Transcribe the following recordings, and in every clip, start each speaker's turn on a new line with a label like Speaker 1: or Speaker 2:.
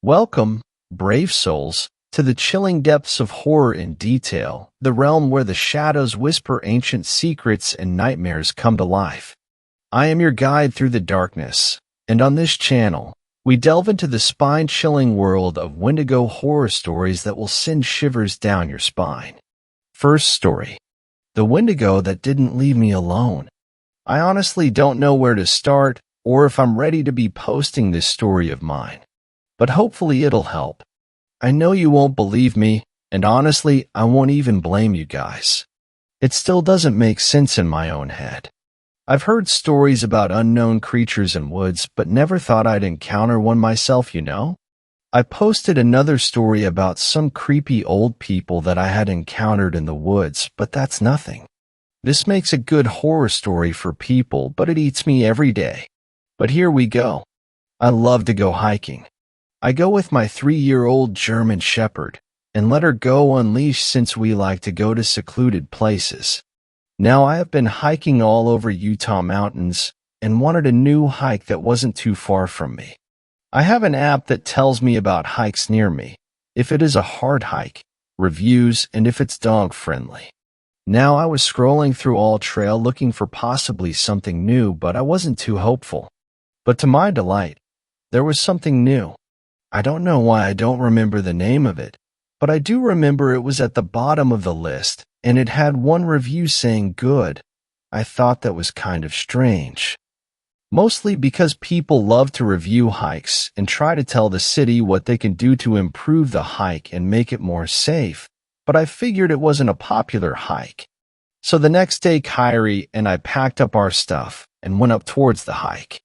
Speaker 1: Welcome, brave souls, to the chilling depths of horror in detail, the realm where the shadows whisper ancient secrets and nightmares come to life. I am your guide through the darkness, and on this channel, we delve into the spine-chilling world of Wendigo horror stories that will send shivers down your spine. First story. The Wendigo that didn't leave me alone. I honestly don't know where to start or if I'm ready to be posting this story of mine, but hopefully it'll help. I know you won't believe me, and honestly, I won't even blame you guys. It still doesn't make sense in my own head. I've heard stories about unknown creatures in woods, but never thought I'd encounter one myself, you know? I posted another story about some creepy old people that I had encountered in the woods, but that's nothing. This makes a good horror story for people, but it eats me every day. But here we go. I love to go hiking. I go with my 3-year-old German Shepherd and let her go unleashed since we like to go to secluded places. Now I have been hiking all over Utah mountains and wanted a new hike that wasn't too far from me. I have an app that tells me about hikes near me, if it is a hard hike, reviews, and if it's dog-friendly. Now I was scrolling through All Trail looking for possibly something new, but I wasn't too hopeful. But to my delight, there was something new. I don't know why I don't remember the name of it, but I do remember it was at the bottom of the list, and it had one review saying good. I thought that was kind of strange. Mostly because people love to review hikes and try to tell the city what they can do to improve the hike and make it more safe, but I figured it wasn't a popular hike. So the next day, Kyrie and I packed up our stuff and went up towards the hike.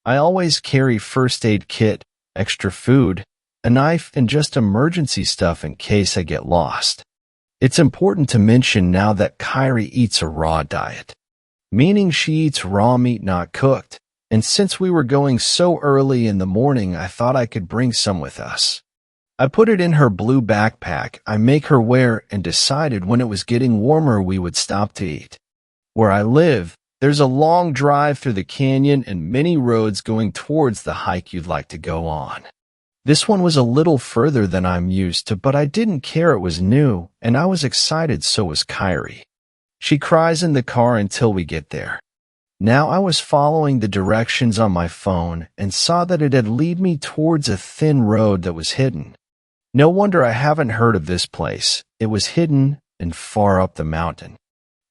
Speaker 1: I always carry first aid kit, extra food, a knife, and just emergency stuff in case I get lost. It's important to mention now that Kyrie eats a raw diet, meaning she eats raw meat not cooked, and since we were going so early in the morning, I thought I could bring some with us. I put it in her blue backpack I make her wear and decided when it was getting warmer we would stop to eat. Where I live, there's a long drive through the canyon and many roads going towards the hike you'd like to go on. This one was a little further than I'm used to, but I didn't care, it was new, and I was excited, so was Kyrie. She cries in the car until we get there. Now I was following the directions on my phone and saw that it had led me towards a thin road that was hidden. No wonder I haven't heard of this place. It was hidden and far up the mountain.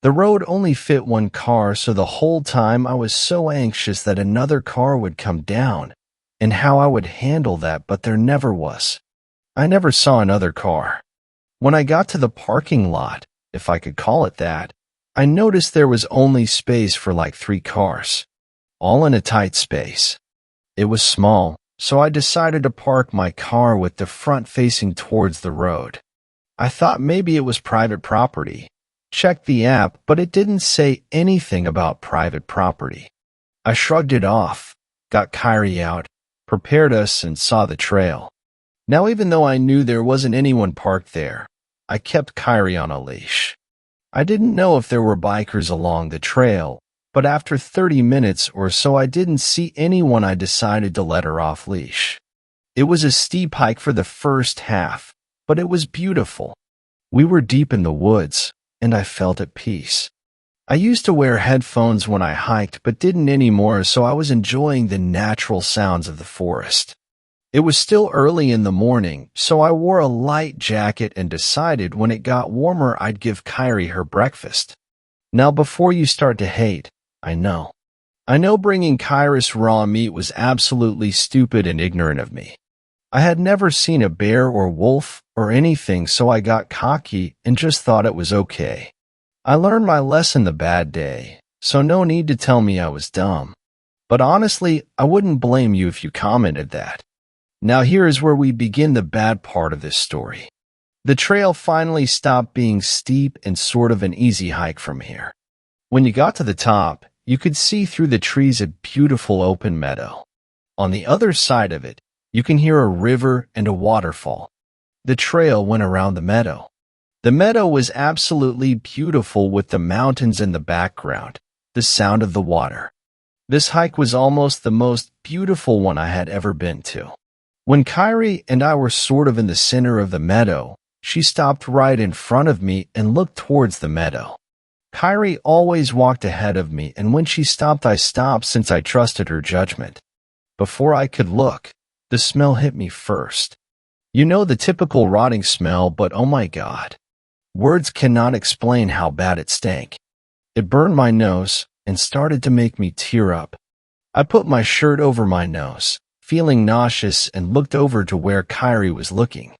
Speaker 1: The road only fit one car, so the whole time I was so anxious that another car would come down and how I would handle that, but there never was. I never saw another car. When I got to the parking lot, if I could call it that, I noticed there was only space for like 3 cars, all in a tight space. It was small, so I decided to park my car with the front facing towards the road. I thought maybe it was private property. Checked the app, but it didn't say anything about private property. I shrugged it off, got Kyrie out, prepared us, and saw the trail. Now, even though I knew there wasn't anyone parked there, I kept Kyrie on a leash. I didn't know if there were bikers along the trail, but after 30 minutes or so I didn't see anyone. I decided to let her off leash. It was a steep hike for the first half, but it was beautiful. We were deep in the woods, and I felt at peace. I used to wear headphones when I hiked, but didn't anymore, so I was enjoying the natural sounds of the forest. It was still early in the morning, so I wore a light jacket and decided when it got warmer I'd give Kyrie her breakfast. Now before you start to hate, I know bringing Kyrie's raw meat was absolutely stupid and ignorant of me. I had never seen a bear or wolf or anything, so I got cocky and just thought it was okay. I learned my lesson the bad day, so no need to tell me I was dumb. But honestly, I wouldn't blame you if you commented that. Now here is where we begin the bad part of this story. The trail finally stopped being steep and sort of an easy hike from here. When you got to the top, you could see through the trees a beautiful open meadow. On the other side of it, you can hear a river and a waterfall. The trail went around the meadow. The meadow was absolutely beautiful with the mountains in the background, the sound of the water. This hike was almost the most beautiful one I had ever been to. When Kyrie and I were sort of in the center of the meadow, she stopped right in front of me and looked towards the meadow. Kyrie always walked ahead of me, and when she stopped, I stopped since I trusted her judgment. Before I could look, the smell hit me first. You know, the typical rotting smell, but oh my God. Words cannot explain how bad it stank. It burned my nose and started to make me tear up. I put my shirt over my nose, feeling nauseous, and looked over to where Kyrie was looking.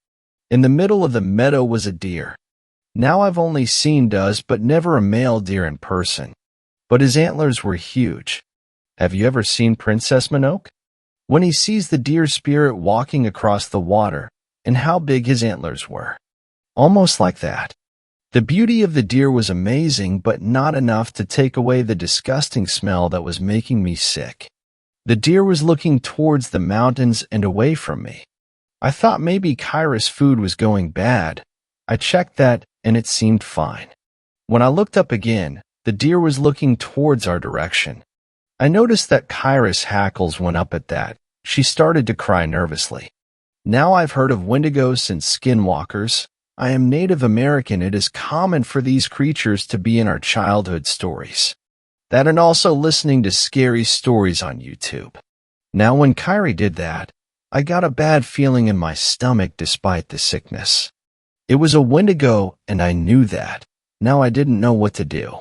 Speaker 1: In the middle of the meadow was a deer. Now I've only seen does, but never a male deer in person. But his antlers were huge. Have you ever seen Princess Mononoke? When he sees the deer spirit walking across the water, and how big his antlers were. Almost like that. The beauty of the deer was amazing, but not enough to take away the disgusting smell that was making me sick. The deer was looking towards the mountains and away from me. I thought maybe Kyra's food was going bad. I checked that, and it seemed fine. When I looked up again, the deer was looking towards our direction. I noticed that Kyra's hackles went up at that. She started to cry nervously. Now I've heard of Wendigos and skinwalkers. I am Native American. It is common for these creatures to be in our childhood stories. That and also listening to scary stories on YouTube. Now when Kyrie did that, I got a bad feeling in my stomach despite the sickness. It was a Wendigo, and I knew that. Now I didn't know what to do.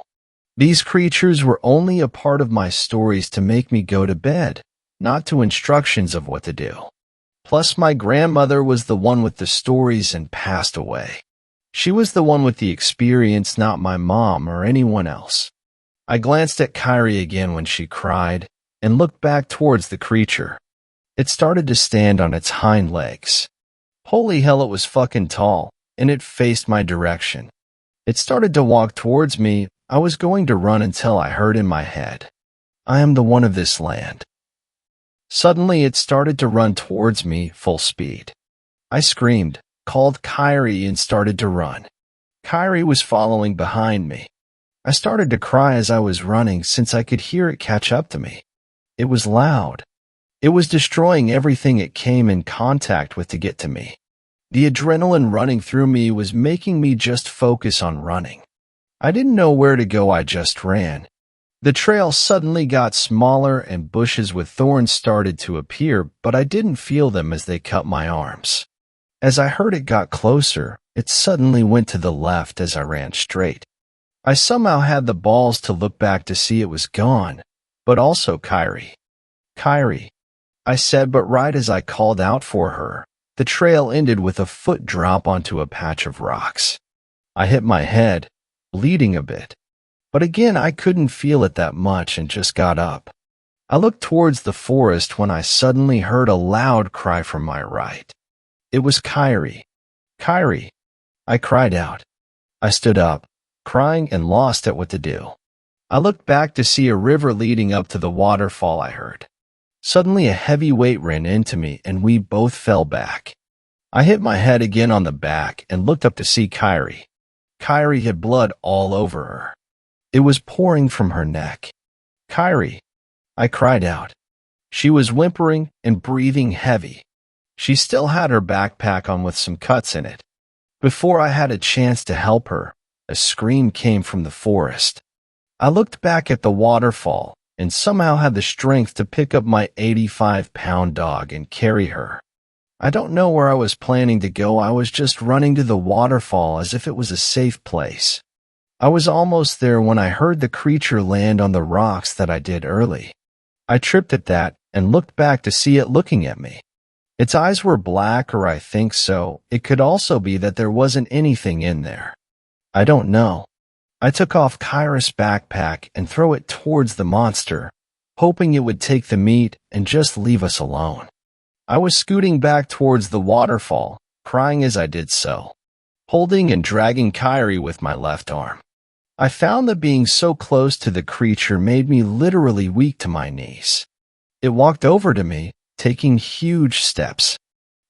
Speaker 1: These creatures were only a part of my stories to make me go to bed, not to instructions of what to do. Plus, my grandmother was the one with the stories and passed away. She was the one with the experience, not my mom or anyone else. I glanced at Kyrie again when she cried and looked back towards the creature. It started to stand on its hind legs. Holy hell, it was fucking tall, and it faced my direction. It started to walk towards me. I was going to run until I heard in my head, I am the one of this land. Suddenly, it started to run towards me full speed. I screamed, called Kyrie, and started to run. Kyrie was following behind me. I started to cry as I was running since I could hear it catch up to me. It was loud. It was destroying everything it came in contact with to get to me. The adrenaline running through me was making me just focus on running. I didn't know where to go, I just ran. The trail suddenly got smaller and bushes with thorns started to appear, but I didn't feel them as they cut my arms. As I heard it got closer, it suddenly went to the left as I ran straight. I somehow had the balls to look back to see it was gone, but also Kyrie. Kyrie, I said, but right as I called out for her, the trail ended with a foot drop onto a patch of rocks. I hit my head, bleeding a bit. But again, I couldn't feel it that much and just got up. I looked towards the forest when I suddenly heard a loud cry from my right. It was Kyrie. Kyrie! I cried out. I stood up, crying and lost at what to do. I looked back to see a river leading up to the waterfall I heard. Suddenly a heavy weight ran into me and we both fell back. I hit my head again on the back and looked up to see Kyrie. Kyrie had blood all over her. It was pouring from her neck. Kyrie! I cried out. She was whimpering and breathing heavy. She still had her backpack on with some cuts in it. Before I had a chance to help her, a scream came from the forest. I looked back at the waterfall and somehow had the strength to pick up my 85-pound dog and carry her. I don't know where I was planning to go. I was just running to the waterfall as if it was a safe place. I was almost there when I heard the creature land on the rocks that I did early. I tripped at that and looked back to see it looking at me. Its eyes were black, or I think so. It could also be that there wasn't anything in there. I don't know. I took off Kyra's backpack and threw it towards the monster, hoping it would take the meat and just leave us alone. I was scooting back towards the waterfall, crying as I did so, holding and dragging Kyrie with my left arm. I found that being so close to the creature made me literally weak to my knees. It walked over to me, taking huge steps.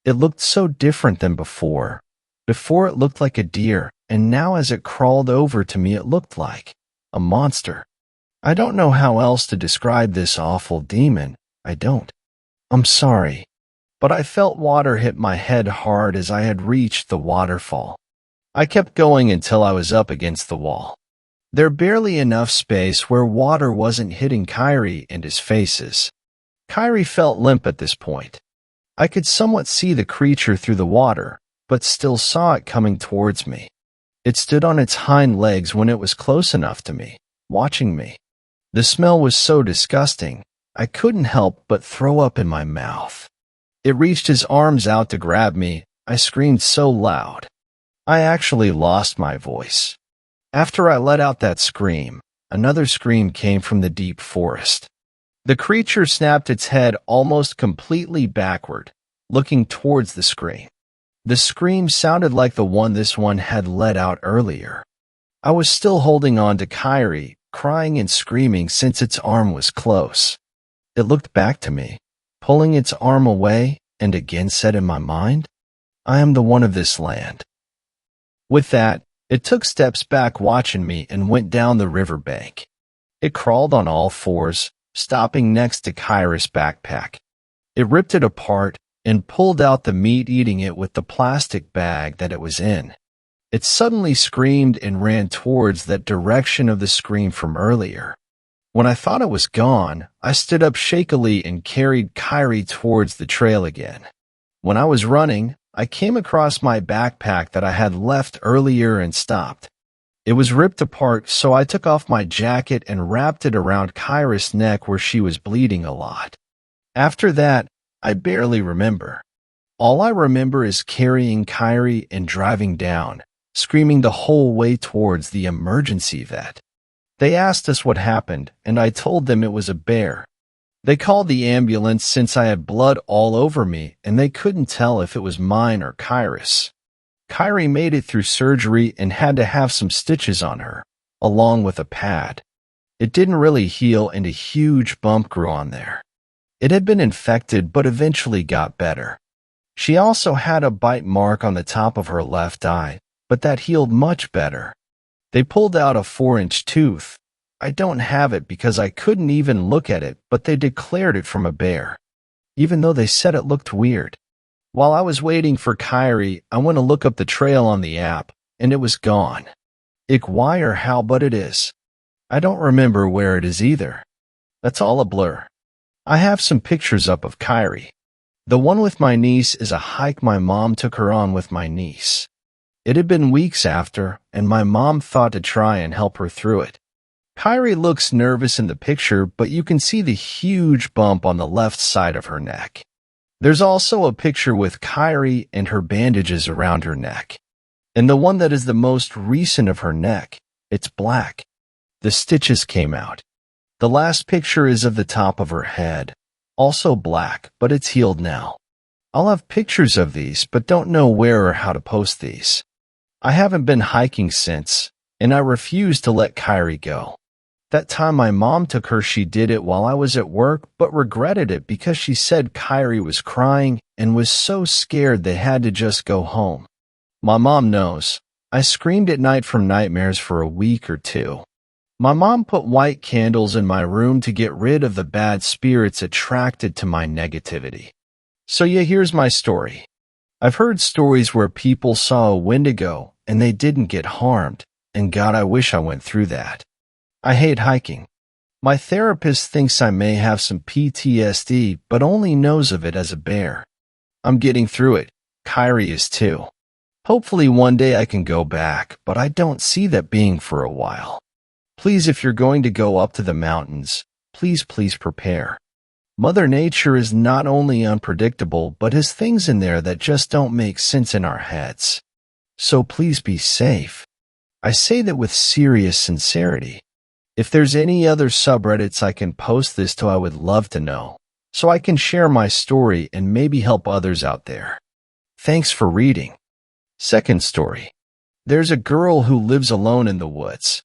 Speaker 1: It looked so different than before. Before it looked like a deer, and now as it crawled over to me it looked like a monster. I don't know how else to describe this awful demon. I don't. I'm sorry. but I felt water hit my head hard as I had reached the waterfall. I kept going until I was up against the wall. There barely enough space where water wasn't hitting Kyrie and his faces. Kyrie felt limp at this point. I could somewhat see the creature through the water, but still saw it coming towards me. It stood on its hind legs when it was close enough to me, watching me. The smell was so disgusting, I couldn't help but throw up in my mouth. It reached his arms out to grab me. I screamed so loud. I actually lost my voice. After I let out that scream, another scream came from the deep forest. The creature snapped its head almost completely backward, looking towards the scream. The scream sounded like the one this one had let out earlier. I was still holding on to Kyrie, crying and screaming since its arm was close. It looked back to me, pulling its arm away, and again said in my mind, "I am the one of this land." With that, it took steps back watching me and went down the riverbank. It crawled on all fours, stopping next to Kyrie's backpack. It ripped it apart and pulled out the meat, eating it with the plastic bag that it was in. It suddenly screamed and ran towards that direction of the scream from earlier. When I thought it was gone, I stood up shakily and carried Kyrie towards the trail again. When I was running, I came across my backpack that I had left earlier and stopped. It was ripped apart, so I took off my jacket and wrapped it around Kyrie's neck where she was bleeding a lot. After that, I barely remember. All I remember is carrying Kyrie and driving down, screaming the whole way towards the emergency vet. They asked us what happened, and I told them it was a bear. They called the ambulance since I had blood all over me, and they couldn't tell if it was mine or Kyrie's. Kyrie made it through surgery and had to have some stitches on her, along with a pad. It didn't really heal, and a huge bump grew on there. It had been infected but eventually got better. She also had a bite mark on the top of her left eye, but that healed much better. They pulled out a 4-inch tooth. I don't have it because I couldn't even look at it, but they declared it from a bear, even though they said it looked weird. While I was waiting for Kyrie, I went to look up the trail on the app, and it was gone. Ik why or how, but it is. I don't remember where it is either. That's all a blur. I have some pictures up of Kyrie. The one with my niece is a hike my mom took her on with my niece. It had been weeks after, and my mom thought to try and help her through it. Kyrie looks nervous in the picture, but you can see the huge bump on the left side of her neck. There's also a picture with Kyrie and her bandages around her neck. And the one that is the most recent of her neck, it's black. The stitches came out. The last picture is of the top of her head, also black, but it's healed now. I'll have pictures of these, but don't know where or how to post these. I haven't been hiking since, and I refuse to let Kyrie go. That time my mom took her, she did it while I was at work, but regretted it because she said Kyrie was crying and was so scared they had to just go home. My mom knows. I screamed at night from nightmares for a week or two. My mom put white candles in my room to get rid of the bad spirits attracted to my negativity. So yeah, here's my story. I've heard stories where people saw a Wendigo and they didn't get harmed, and God, I wish I went through that. I hate hiking. My therapist thinks I may have some PTSD, but only knows of it as a bear. I'm getting through it. Kyrie is too. Hopefully one day I can go back, but I don't see that being for a while. Please, if you're going to go up to the mountains, please prepare. Mother Nature is not only unpredictable, but has things in there that just don't make sense in our heads. So please be safe. I say that with serious sincerity. If there's any other subreddits I can post this to, I would love to know, so I can share my story and maybe help others out there. Thanks for reading. Second story. There's a girl who lives alone in the woods.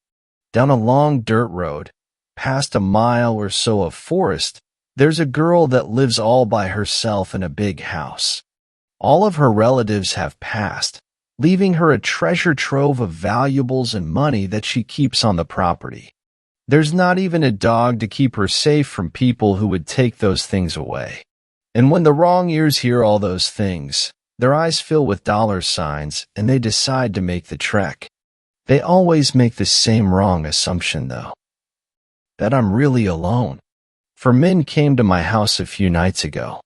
Speaker 1: Down a long dirt road, past a mile or so of forest, there's a girl that lives all by herself in a big house. All of her relatives have passed, leaving her a treasure trove of valuables and money that she keeps on the property. There's not even a dog to keep her safe from people who would take those things away. And when the wrong ears hear all those things, their eyes fill with dollar signs and they decide to make the trek. They always make the same wrong assumption, though, that I'm really alone. 4 men came to my house a few nights ago.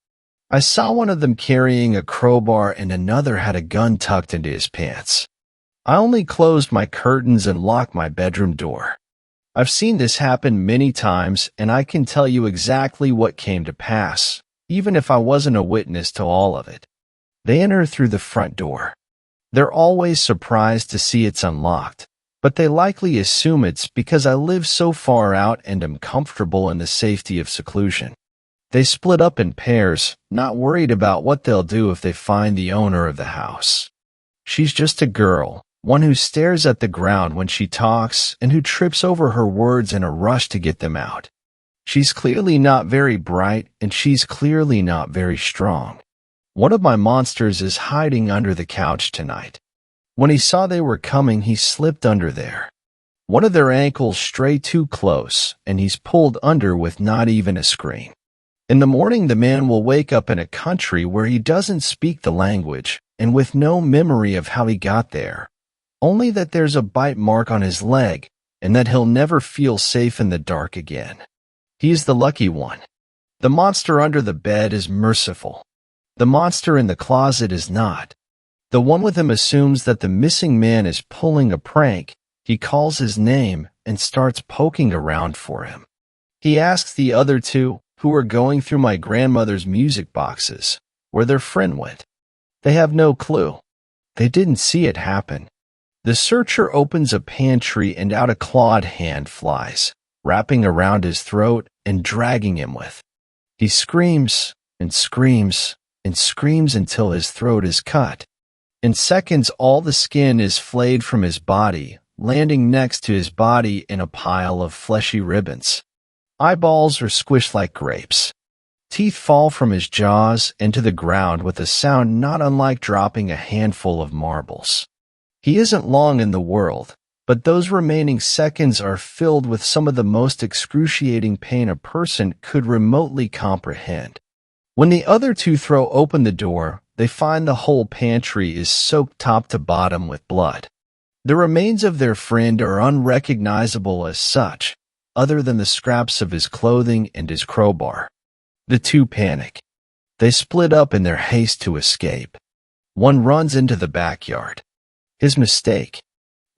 Speaker 1: I saw one of them carrying a crowbar and another had a gun tucked into his pants. I only closed my curtains and locked my bedroom door. I've seen this happen many times, and I can tell you exactly what came to pass, even if I wasn't a witness to all of it. They enter through the front door. They're always surprised to see it's unlocked, but they likely assume it's because I live so far out and am comfortable in the safety of seclusion. They split up in pairs, not worried about what they'll do if they find the owner of the house. She's just a girl, one who stares at the ground when she talks and who trips over her words in a rush to get them out. She's clearly not very bright, and she's clearly not very strong. One of my monsters is hiding under the couch tonight. When he saw they were coming, he slipped under there. One of their ankles strayed too close, and he's pulled under with not even a scream. In the morning, the man will wake up in a country where he doesn't speak the language and with no memory of how he got there, only that there's a bite mark on his leg and that he'll never feel safe in the dark again. He's the lucky one. The monster under the bed is merciful. The monster in the closet is not. The one with him assumes that the missing man is pulling a prank. He calls his name and starts poking around for him. He asks the other two, who are going through my grandmother's music boxes, where their friend went. They have no clue. They didn't see it happen. The searcher opens a pantry and out a clawed hand flies, wrapping around his throat and dragging him with. He screams and screams and screams until his throat is cut. In seconds, all the skin is flayed from his body, landing next to his body in a pile of fleshy ribbons. Eyeballs are squished like grapes. Teeth fall from his jaws into the ground with a sound not unlike dropping a handful of marbles. He isn't long in the world, but those remaining seconds are filled with some of the most excruciating pain a person could remotely comprehend. When the other two throw open the door, they find the whole pantry is soaked top to bottom with blood. The remains of their friend are unrecognizable as such, other than the scraps of his clothing and his crowbar. The two panic. They split up in their haste to escape. One runs into the backyard. His mistake.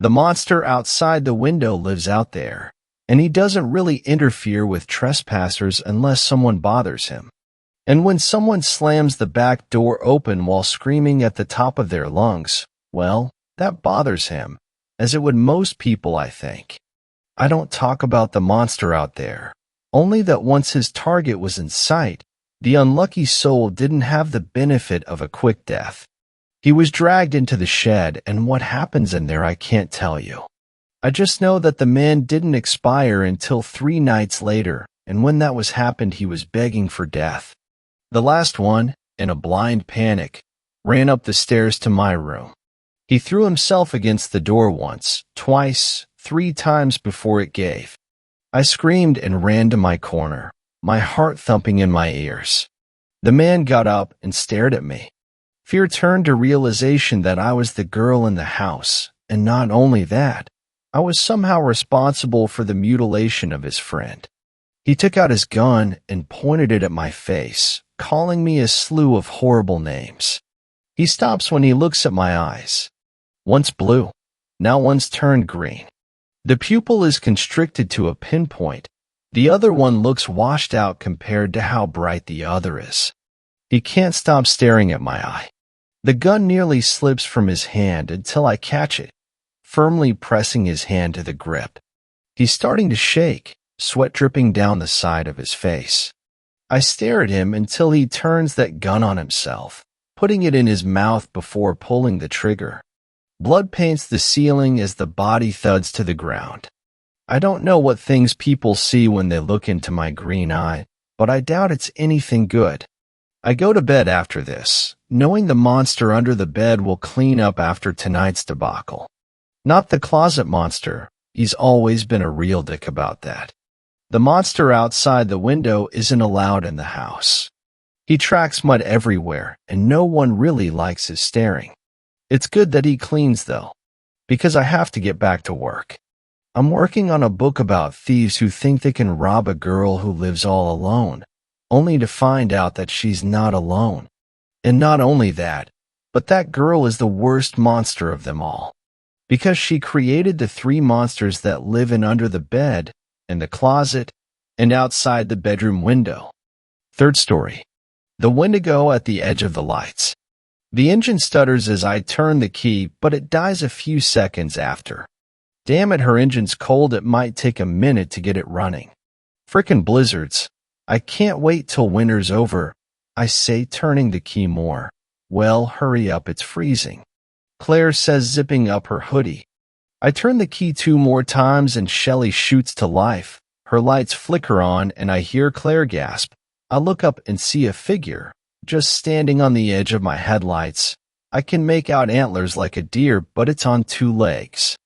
Speaker 1: The monster outside the window lives out there, and he doesn't really interfere with trespassers unless someone bothers him. And when someone slams the back door open while screaming at the top of their lungs, well, that bothers him, as it would most people, I think. I don't talk about the monster out there, only that once his target was in sight, the unlucky soul didn't have the benefit of a quick death. He was dragged into the shed, and what happens in there I can't tell you. I just know that the man didn't expire until 3 nights later, and when that was happened, he was begging for death. The last one, in a blind panic, ran up the stairs to my room. He threw himself against the door once, twice, 3 times before it gave. I screamed and ran to my corner, my heart thumping in my ears. The man got up and stared at me. Fear turned to realization that I was the girl in the house, and not only that, I was somehow responsible for the mutilation of his friend. He took out his gun and pointed it at my face, calling me a slew of horrible names. He stops when he looks at my eyes. One's blue, now one's turned green. The pupil is constricted to a pinpoint. The other one looks washed out compared to how bright the other is. He can't stop staring at my eye. The gun nearly slips from his hand until I catch it, firmly pressing his hand to the grip. He's starting to shake, sweat dripping down the side of his face. I stare at him until he turns that gun on himself, putting it in his mouth before pulling the trigger. Blood paints the ceiling as the body thuds to the ground. I don't know what things people see when they look into my green eye, but I doubt it's anything good. I go to bed after this, knowing the monster under the bed will clean up after tonight's debacle. Not the closet monster. He's always been a real dick about that. The monster outside the window isn't allowed in the house. He tracks mud everywhere, and no one really likes his staring. It's good that he cleans, though, because I have to get back to work. I'm working on a book about thieves who think they can rob a girl who lives all alone, only to find out that she's not alone. And not only that, but that girl is the worst monster of them all, because she created the three monsters that live in under the bed, in the closet, and outside the bedroom window. Third story. The Wendigo at the edge of the lights. The engine stutters as I turn the key, but it dies a few seconds after. Damn it, her engine's cold. It might take a minute to get it running. Frickin' blizzards. I can't wait till winter's over, I say, turning the key more. Well, hurry up, it's freezing, Claire says, zipping up her hoodie. I turn the key 2 more times and Shelley shoots to life. Her lights flicker on and I hear Claire gasp. I look up and see a figure, just standing on the edge of my headlights. I can make out antlers like a deer, but it's on 2 legs.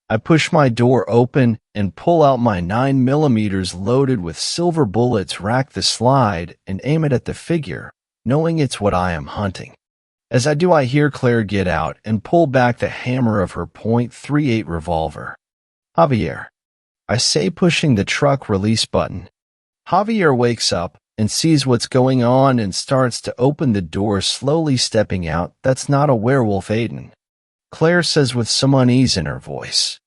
Speaker 1: I push my door open and pull out my 9mm loaded with silver bullets, rack the slide, and aim it at the figure, knowing it's what I am hunting. As I do, I hear Claire get out and pull back the hammer of her .38 revolver. Javier, I say, pushing the truck release button. Javier wakes up and sees what's going on and starts to open the door, slowly stepping out. That's not a werewolf, Aiden, Claire says with some unease in her voice.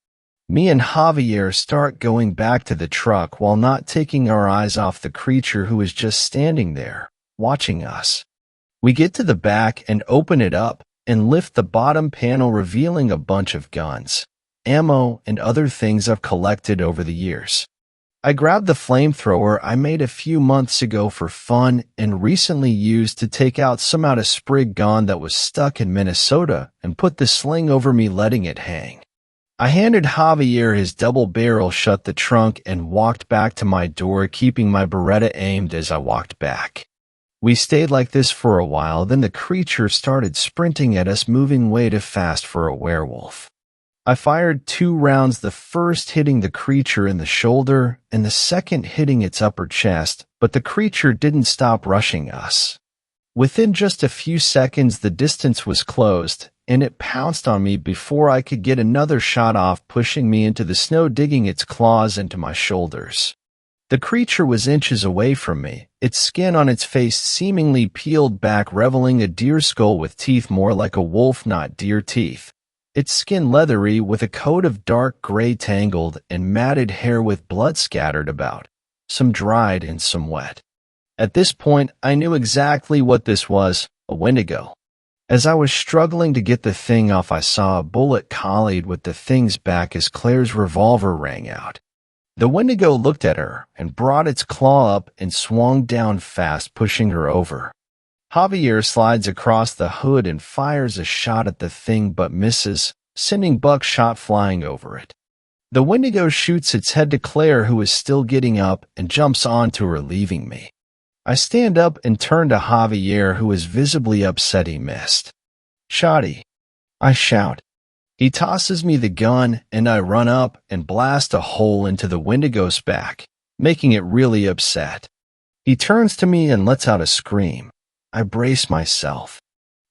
Speaker 1: Me and Javier start going back to the truck while not taking our eyes off the creature who is just standing there, watching us. We get to the back and open it up and lift the bottom panel, revealing a bunch of guns, ammo, and other things I've collected over the years. I grabbed the flamethrower I made a few months ago for fun and recently used to take out some out of sprig gun that was stuck in Minnesota and put the sling over me, letting it hang. I handed Javier his double barrel, shut the trunk, and walked back to my door, keeping my Beretta aimed as I walked back. We stayed like this for a while, then the creature started sprinting at us, moving way too fast for a werewolf. I fired 2 rounds, the first hitting the creature in the shoulder and the second hitting its upper chest, but the creature didn't stop rushing us. Within just a few seconds, the distance was closed, and it pounced on me before I could get another shot off, pushing me into the snow, digging its claws into my shoulders. The creature was inches away from me, its skin on its face seemingly peeled back, revealing a deer skull with teeth more like a wolf, not deer teeth. Its skin leathery, with a coat of dark gray tangled and matted hair with blood scattered about, some dried and some wet. At this point, I knew exactly what this was, a Wendigo. As I was struggling to get the thing off, I saw a bullet collide with the thing's back as Claire's revolver rang out. The Wendigo looked at her and brought its claw up and swung down fast, pushing her over. Javier slides across the hood and fires a shot at the thing but misses, sending buckshot flying over it. The Wendigo shoots its head to Claire, who is still getting up, and jumps onto her, leaving me. I stand up and turn to Javier, who is visibly upset he missed. "Shotty," I shout. He tosses me the gun, and I run up and blast a hole into the Wendigo's back, making it really upset. He turns to me and lets out a scream. I brace myself.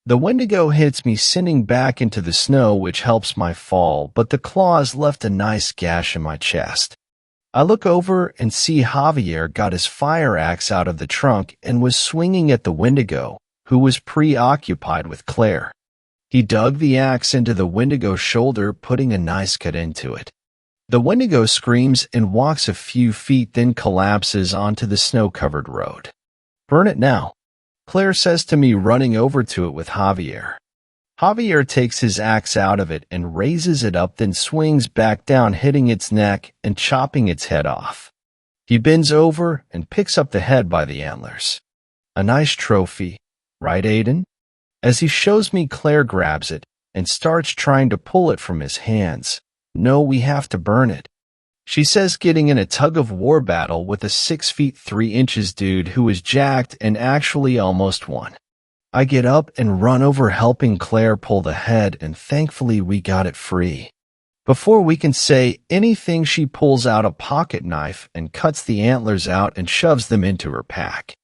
Speaker 1: The Wendigo hits me, sending back into the snow, which helps my fall, but the claws left a nice gash in my chest. I look over and see Javier got his fire axe out of the trunk and was swinging at the Wendigo, who was preoccupied with Claire. He dug the axe into the Wendigo's shoulder, putting a nice cut into it. The Wendigo screams and walks a few feet, then collapses onto the snow-covered road. "Burn it now," Claire says to me, running over to it with Javier. Javier takes his axe out of it and raises it up, then swings back down, hitting its neck and chopping its head off. He bends over and picks up the head by the antlers. "A nice trophy, right, Aiden?" As he shows me, Claire grabs it and starts trying to pull it from his hands. "No, we have to burn it," she says, getting in a tug-of-war battle with a 6 feet 3 inches dude who is jacked and actually almost won. I get up and run over, helping Claire pull the head, and thankfully we got it free. Before we can say anything, she pulls out a pocket knife and cuts the antlers out and shoves them into her pack.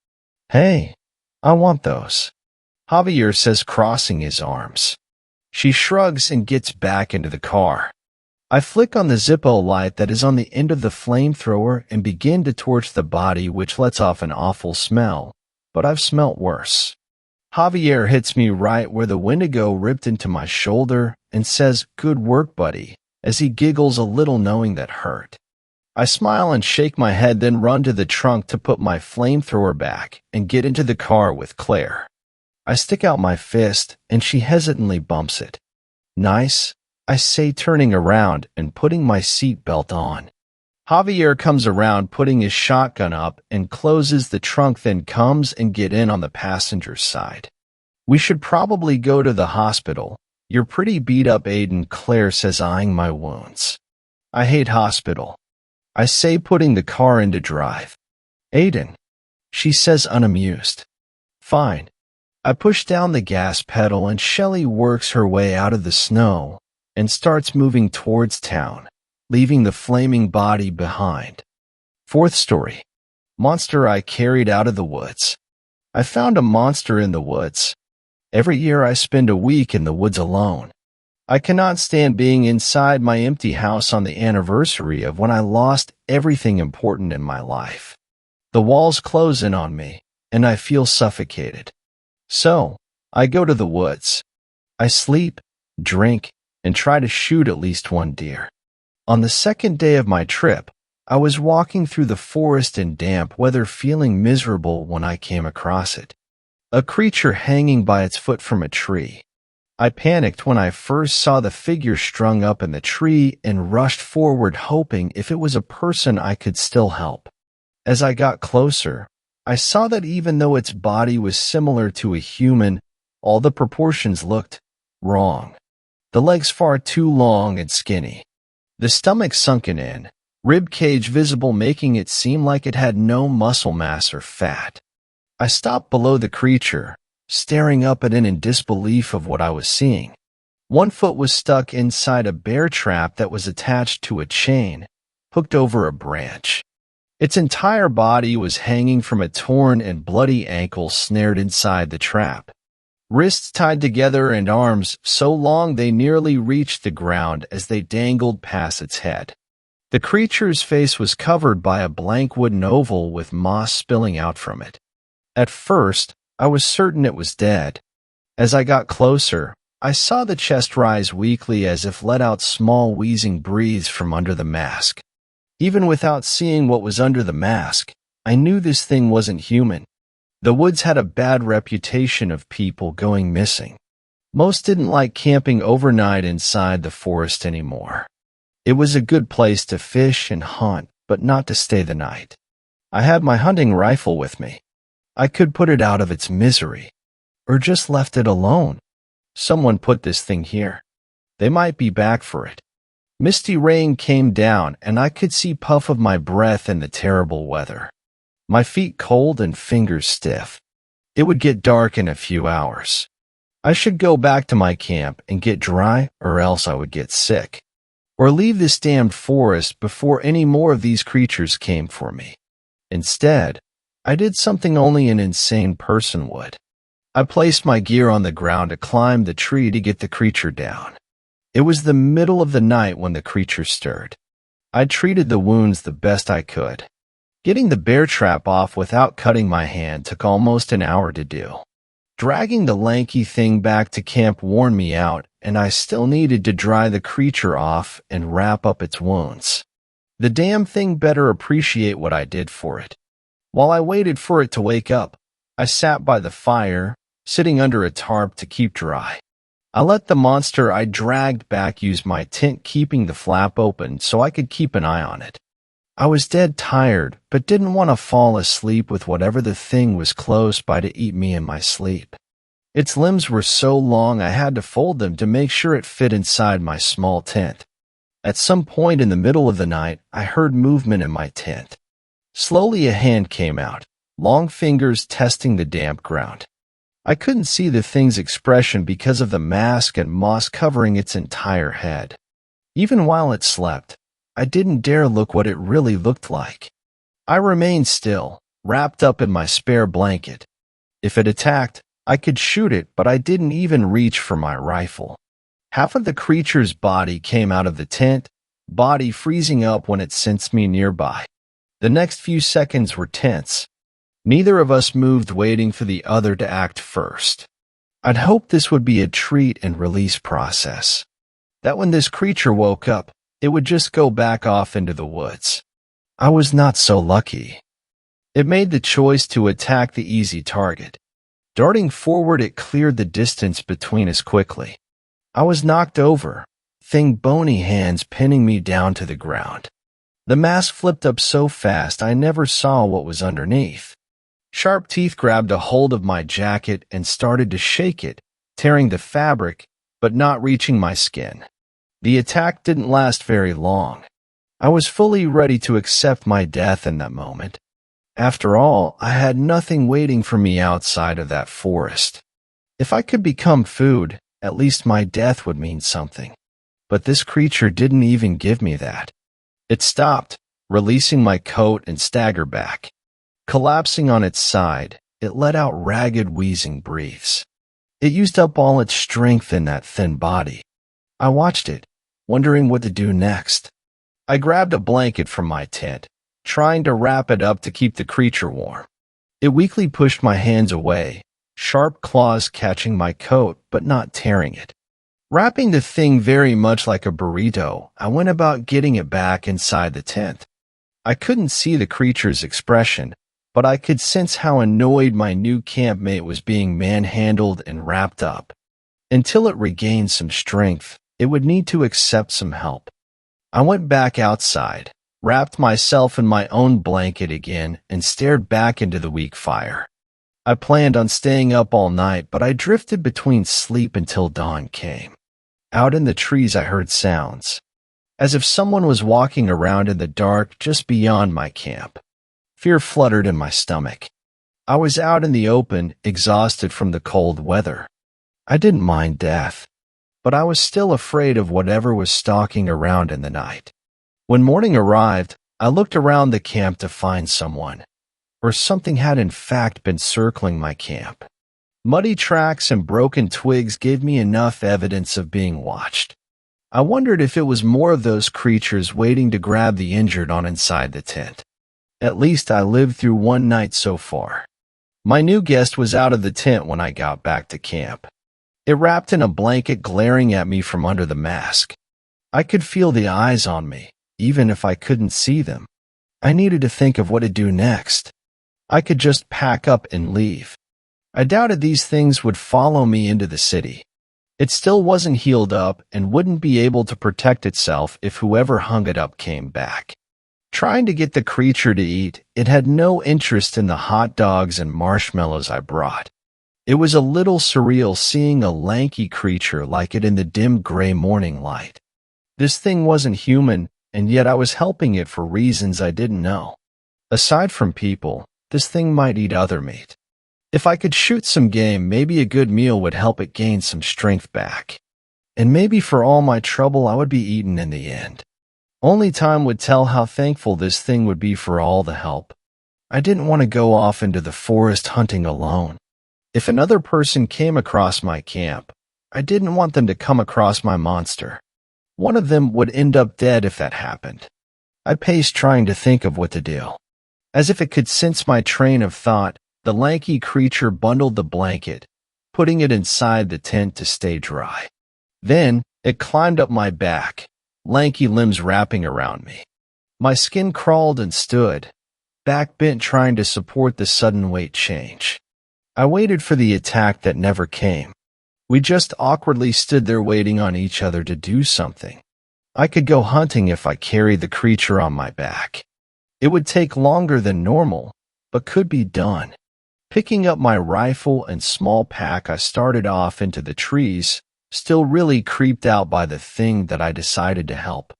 Speaker 1: "Hey," I want those, Javier says, crossing his arms. She shrugs and gets back into the car. I flick on the Zippo light that is on the end of the flamethrower and begin to torch the body, which lets off an awful smell, but I've smelt worse. Javier hits me right where the Wendigo ripped into my shoulder and says, "Good work, buddy," as he giggles a little, knowing that hurt. I smile and shake my head, then run to the trunk to put my flamethrower back and get into the car with Claire. I stick out my fist and she hesitantly bumps it. "Nice," I say, turning around and putting my seat belt on. Javier comes around, putting his shotgun up and closes the trunk, then comes and get in on the passenger side. "We should probably go to the hospital. You're pretty beat up, Aiden," Claire says, eyeing my wounds. "I hate hospital," I say, putting the car into drive. "Aiden," she says, unamused. "Fine." I push down the gas pedal and Shelley works her way out of the snow and starts moving towards town, leaving the flaming body behind. Fourth story. Monster I carried out of the woods. I found a monster in the woods. Every year I spend a week in the woods alone. I cannot stand being inside my empty house on the anniversary of when I lost everything important in my life. The walls close in on me, and I feel suffocated. So, I go to the woods. I sleep, drink, and try to shoot at least one deer. On the second day of my trip, I was walking through the forest in damp weather, feeling miserable, when I came across it. A creature hanging by its foot from a tree. I panicked when I first saw the figure strung up in the tree and rushed forward, hoping if it was a person I could still help. As I got closer, I saw that even though its body was similar to a human, all the proportions looked wrong. The legs far too long and skinny. The stomach sunken in, rib cage visible, making it seem like it had no muscle mass or fat. I stopped below the creature, staring up at it in disbelief of what I was seeing. One foot was stuck inside a bear trap that was attached to a chain, hooked over a branch. Its entire body was hanging from a torn and bloody ankle snared inside the trap. Wrists tied together and arms so long they nearly reached the ground as they dangled past its head. The creature's face was covered by a blank wooden oval with moss spilling out from it. At first, I was certain it was dead. As I got closer, I saw the chest rise weakly as if let out small wheezing breaths from under the mask. Even without seeing what was under the mask, I knew this thing wasn't human. The woods had a bad reputation of people going missing. Most didn't like camping overnight inside the forest anymore. It was a good place to fish and hunt, but not to stay the night. I had my hunting rifle with me. I could put it out of its misery, or just left it alone. Someone put this thing here. They might be back for it. Misty rain came down, and I could see puff of my breath in the terrible weather. My feet cold and fingers stiff. It would get dark in a few hours. I should go back to my camp and get dry, or else I would get sick. Or leave this damned forest before any more of these creatures came for me. Instead, I did something only an insane person would. I placed my gear on the ground to climb the tree to get the creature down. It was the middle of the night when the creature stirred. I treated the wounds the best I could. Getting the bear trap off without cutting my hand took almost an hour to do. Dragging the lanky thing back to camp worn me out, and I still needed to dry the creature off and wrap up its wounds. The damn thing better appreciate what I did for it. While I waited for it to wake up, I sat by the fire, sitting under a tarp to keep dry. I let the monster I dragged back use my tent, keeping the flap open so I could keep an eye on it. I was dead tired, but didn't want to fall asleep with whatever the thing was close by to eat me in my sleep. Its limbs were so long I had to fold them to make sure it fit inside my small tent. At some point in the middle of the night, I heard movement in my tent. Slowly a hand came out, long fingers testing the damp ground. I couldn't see the thing's expression because of the mask and moss covering its entire head. Even while it slept, I didn't dare look what it really looked like. I remained still, wrapped up in my spare blanket. If it attacked, I could shoot it, but I didn't even reach for my rifle. Half of the creature's body came out of the tent, body freezing up when it sensed me nearby. The next few seconds were tense. Neither of us moved, waiting for the other to act first. I'd hoped this would be a treat and release process. That when this creature woke up, it would just go back off into the woods. I was not so lucky. It made the choice to attack the easy target. Darting forward, it cleared the distance between us quickly. I was knocked over, bony hands pinning me down to the ground. The mask flipped up so fast I never saw what was underneath. Sharp teeth grabbed a hold of my jacket and started to shake it, tearing the fabric, but not reaching my skin. The attack didn't last very long. I was fully ready to accept my death in that moment. After all, I had nothing waiting for me outside of that forest. If I could become food, at least my death would mean something. But this creature didn't even give me that. It stopped, releasing my coat and staggered back. Collapsing on its side, it let out ragged, wheezing breaths. It used up all its strength in that thin body. I watched it, wondering what to do next. I grabbed a blanket from my tent, trying to wrap it up to keep the creature warm. It weakly pushed my hands away, sharp claws catching my coat but not tearing it. Wrapping the thing very much like a burrito, I went about getting it back inside the tent. I couldn't see the creature's expression, but I could sense how annoyed my new campmate was being manhandled and wrapped up. Until it regained some strength, it would need to accept some help. I went back outside, wrapped myself in my own blanket again, and stared back into the weak fire. I planned on staying up all night, but I drifted between sleep until dawn came. Out in the trees I heard sounds, as if someone was walking around in the dark just beyond my camp. Fear fluttered in my stomach. I was out in the open, exhausted from the cold weather. I didn't mind death, but I was still afraid of whatever was stalking around in the night. When morning arrived, I looked around the camp to find someone, or something had in fact been circling my camp. Muddy tracks and broken twigs gave me enough evidence of being watched. I wondered if it was more of those creatures waiting to grab the injured on inside the tent. At least I lived through one night so far. My new guest was out of the tent when I got back to camp. It wrapped in a blanket, glaring at me from under the mask. I could feel the eyes on me, even if I couldn't see them. I needed to think of what to do next. I could just pack up and leave. I doubted these things would follow me into the city. It still wasn't healed up and wouldn't be able to protect itself if whoever hung it up came back. Trying to get the creature to eat, it had no interest in the hot dogs and marshmallows I brought. It was a little surreal seeing a lanky creature like it in the dim gray morning light. This thing wasn't human, and yet I was helping it for reasons I didn't know. Aside from people, this thing might eat other meat. If I could shoot some game, maybe a good meal would help it gain some strength back. And maybe for all my trouble, I would be eaten in the end. Only time would tell how thankful this thing would be for all the help. I didn't want to go off into the forest hunting alone. If another person came across my camp, I didn't want them to come across my monster. One of them would end up dead if that happened. I paced, trying to think of what to do. As if it could sense my train of thought, the lanky creature bundled the blanket, putting it inside the tent to stay dry. Then, it climbed up my back, lanky limbs wrapping around me. My skin crawled and stood, back bent, trying to support the sudden weight change. I waited for the attack that never came. We just awkwardly stood there waiting on each other to do something. I could go hunting if I carried the creature on my back. It would take longer than normal, but could be done. Picking up my rifle and small pack, I started off into the trees, still really creeped out by the thing that I decided to help.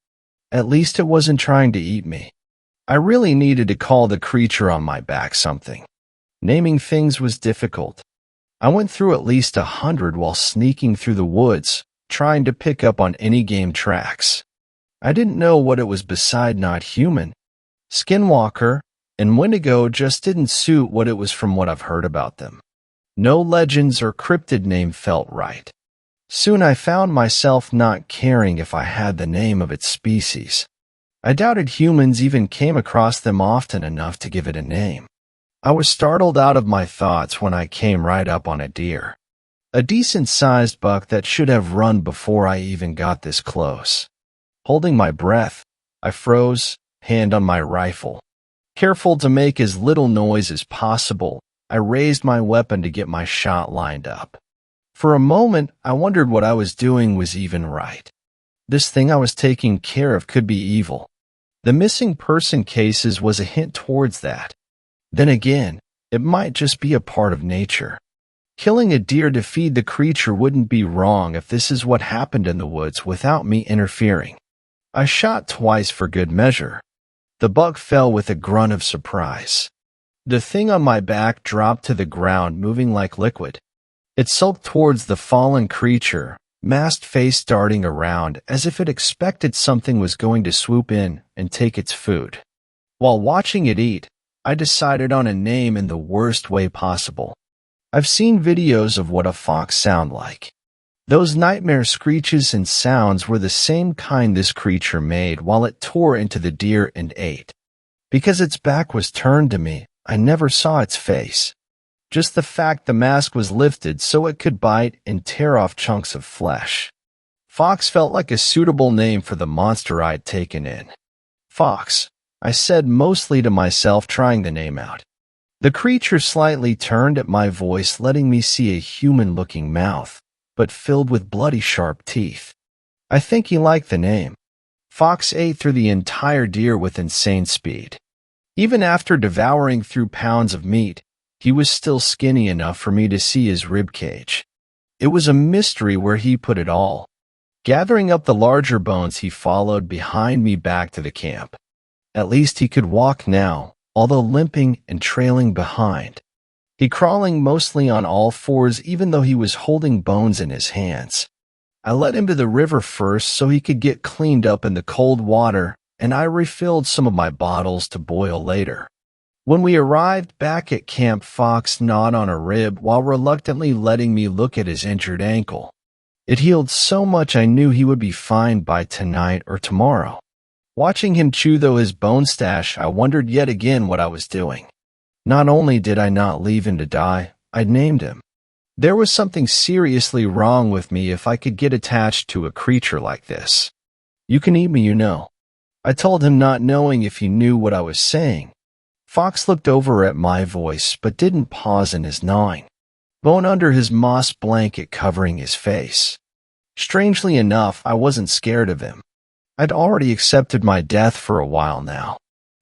Speaker 1: At least it wasn't trying to eat me. I really needed to call the creature on my back something. Naming things was difficult. I went through at least 100 while sneaking through the woods, trying to pick up on any game tracks. I didn't know what it was beside not human. Skinwalker and Wendigo just didn't suit what it was from what I've heard about them. No legends or cryptid name felt right. Soon I found myself not caring if I had the name of its species. I doubted humans even came across them often enough to give it a name. I was startled out of my thoughts when I came right up on a deer. A decent-sized buck that should have run before I even got this close. Holding my breath, I froze, hand on my rifle. Careful to make as little noise as possible, I raised my weapon to get my shot lined up. For a moment, I wondered what I was doing was even right. This thing I was taking care of could be evil. The missing person cases was a hint towards that. Then again, it might just be a part of nature. Killing a deer to feed the creature wouldn't be wrong if this is what happened in the woods without me interfering. I shot twice for good measure. The buck fell with a grunt of surprise. The thing on my back dropped to the ground, moving like liquid. It sulked towards the fallen creature, masked face darting around as if it expected something was going to swoop in and take its food. While watching it eat, I decided on a name in the worst way possible. I've seen videos of what a fox sound like. Those nightmare screeches and sounds were the same kind this creature made while it tore into the deer and ate. Because its back was turned to me, I never saw its face. Just the fact the mask was lifted so it could bite and tear off chunks of flesh. Fox felt like a suitable name for the monster I'd taken in. Fox, I said mostly to myself, trying the name out. The creature slightly turned at my voice, letting me see a human-looking mouth, but filled with bloody sharp teeth. I think he liked the name. Fox ate through the entire deer with insane speed. Even after devouring through pounds of meat, he was still skinny enough for me to see his rib cage. It was a mystery where he put it all. Gathering up the larger bones, he followed behind me back to the camp. At least he could walk now, although limping and trailing behind. He crawling mostly on all fours even though he was holding bones in his hands. I led him to the river first so he could get cleaned up in the cold water, and I refilled some of my bottles to boil later. When we arrived back at camp, Fox gnawed on a rib while reluctantly letting me look at his injured ankle. It healed so much I knew he would be fine by tonight or tomorrow. Watching him chew though his bone stash, I wondered yet again what I was doing. Not only did I not leave him to die, I'd named him. There was something seriously wrong with me if I could get attached to a creature like this. You can eat me, you know. I told him, not knowing if he knew what I was saying. Fox looked over at my voice but didn't pause in his gnawing. Bone under his moss blanket covering his face. Strangely enough, I wasn't scared of him. I'd already accepted my death for a while now.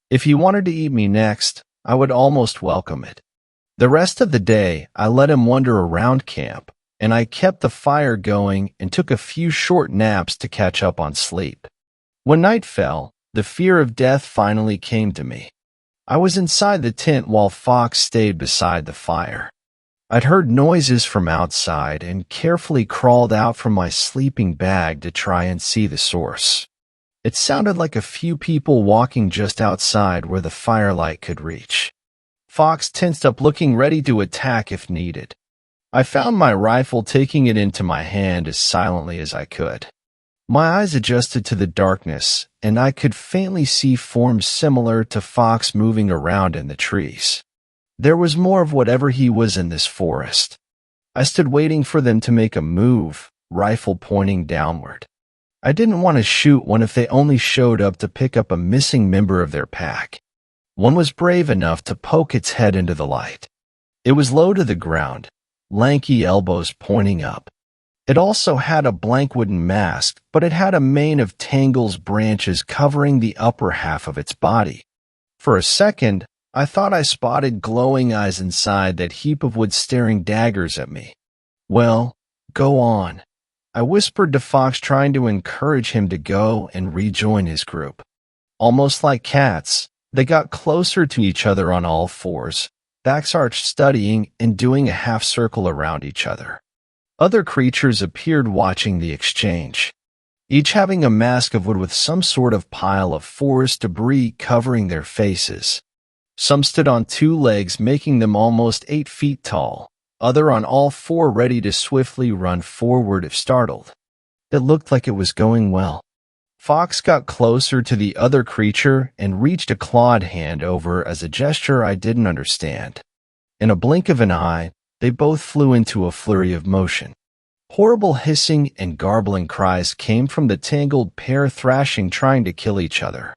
Speaker 1: If he wanted to eat me next, I would almost welcome it. The rest of the day, I let him wander around camp, and I kept the fire going and took a few short naps to catch up on sleep. When night fell, the fear of death finally came to me. I was inside the tent while Fox stayed beside the fire. I'd heard noises from outside and carefully crawled out from my sleeping bag to try and see the source. It sounded like a few people walking just outside where the firelight could reach. Fox tensed up, looking ready to attack if needed. I found my rifle, taking it into my hand as silently as I could. My eyes adjusted to the darkness, and I could faintly see forms similar to Fox moving around in the trees. There was more of whatever he was in this forest. I stood waiting for them to make a move, rifle pointing downward. I didn't want to shoot one if they only showed up to pick up a missing member of their pack. One was brave enough to poke its head into the light. It was low to the ground, lanky elbows pointing up. It also had a blank wooden mask, but it had a mane of tangles, branches covering the upper half of its body. For a second, I thought I spotted glowing eyes inside that heap of wood staring daggers at me. Well, go on, I whispered to Fox, trying to encourage him to go and rejoin his group. Almost like cats, they got closer to each other on all fours, backs arched, studying and doing a half circle around each other. Other creatures appeared watching the exchange, each having a mask of wood with some sort of pile of forest debris covering their faces. Some stood on two legs, making them almost 8 feet tall, other on all four ready to swiftly run forward if startled. It looked like it was going well. Fox got closer to the other creature and reached a clawed hand over as a gesture I didn't understand. In a blink of an eye, they both flew into a flurry of motion. Horrible hissing and garbling cries came from the tangled pair thrashing trying to kill each other.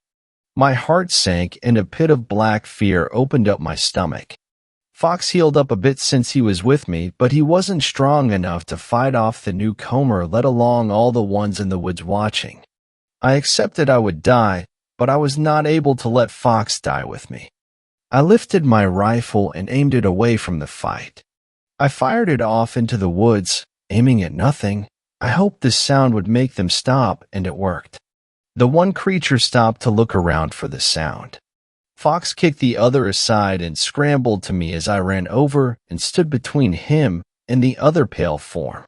Speaker 1: My heart sank and a pit of black fear opened up my stomach. Fox healed up a bit since he was with me, but he wasn't strong enough to fight off the newcomer, let alone all the ones in the woods watching. I accepted I would die, but I was not able to let Fox die with me. I lifted my rifle and aimed it away from the fight. I fired it off into the woods, aiming at nothing. I hoped this sound would make them stop, and it worked. The one creature stopped to look around for the sound. Fox kicked the other aside and scrambled to me as I ran over and stood between him and the other pale form.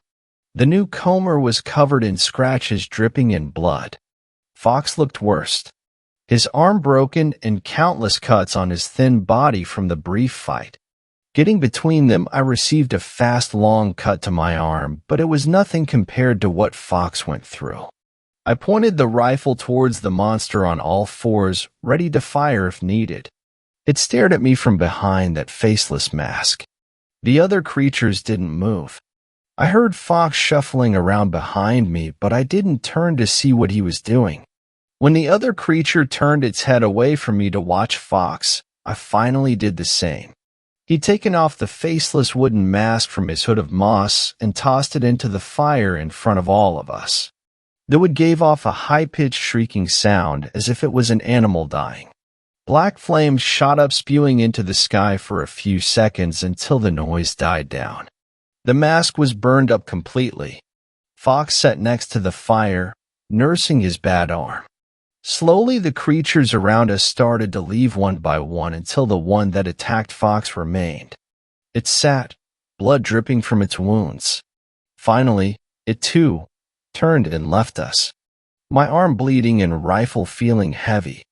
Speaker 1: The newcomer was covered in scratches dripping in blood. Fox looked worse. His arm broken and countless cuts on his thin body from the brief fight. Getting between them, I received a fast, long cut to my arm, but it was nothing compared to what Fox went through. I pointed the rifle towards the monster on all fours, ready to fire if needed. It stared at me from behind that faceless mask. The other creatures didn't move. I heard Fox shuffling around behind me, but I didn't turn to see what he was doing. When the other creature turned its head away from me to watch Fox, I finally did the same. He'd taken off the faceless wooden mask from his hood of moss and tossed it into the fire in front of all of us. The wood gave off a high-pitched shrieking sound as if it was an animal dying. Black flames shot up spewing into the sky for a few seconds until the noise died down. The mask was burned up completely. Fox sat next to the fire, nursing his bad arm. Slowly, the creatures around us started to leave one by one until the one that attacked Fox remained. It sat, blood dripping from its wounds. Finally, it too turned and left us. My arm bleeding and rifle feeling heavy.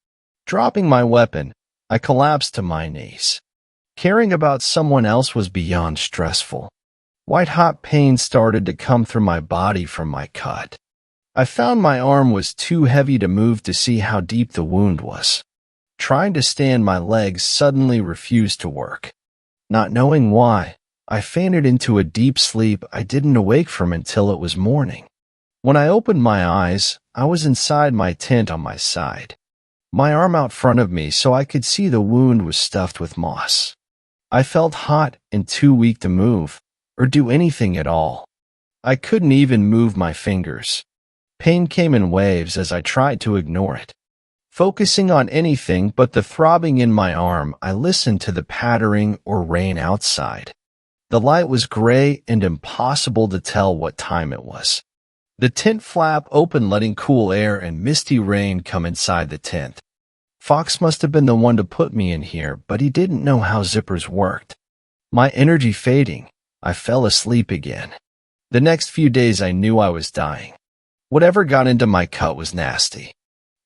Speaker 1: Dropping my weapon, I collapsed to my knees. Caring about someone else was beyond stressful. White-hot pain started to come through my body from my cut. I found my arm was too heavy to move to see how deep the wound was. Trying to stand, my legs suddenly refused to work. Not knowing why, I fainted into a deep sleep I didn't awake from until it was morning. When I opened my eyes, I was inside my tent on my side. My arm out front of me so I could see the wound was stuffed with moss. I felt hot and too weak to move, or do anything at all. I couldn't even move my fingers. Pain came in waves as I tried to ignore it. Focusing on anything but the throbbing in my arm, I listened to the pattering or rain outside. The light was gray and impossible to tell what time it was. The tent flap opened, letting cool air and misty rain come inside the tent. Fox must have been the one to put me in here, but he didn't know how zippers worked. My energy fading, I fell asleep again. The next few days I knew I was dying. Whatever got into my cut was nasty.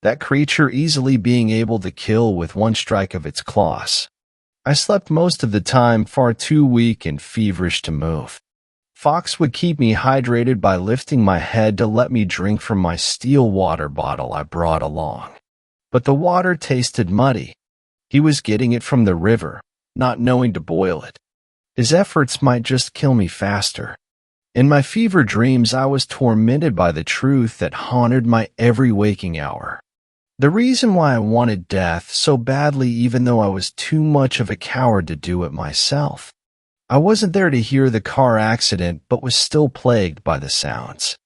Speaker 1: That creature easily being able to kill with one strike of its claws. I slept most of the time, far too weak and feverish to move. Fox would keep me hydrated by lifting my head to let me drink from my steel water bottle I brought along. But the water tasted muddy. He was getting it from the river, not knowing to boil it. His efforts might just kill me faster. In my fever dreams, I was tormented by the truth that haunted my every waking hour. The reason why I wanted death so badly, even though I was too much of a coward to do it myself. I wasn't there to hear the car accident, but was still plagued by the sounds.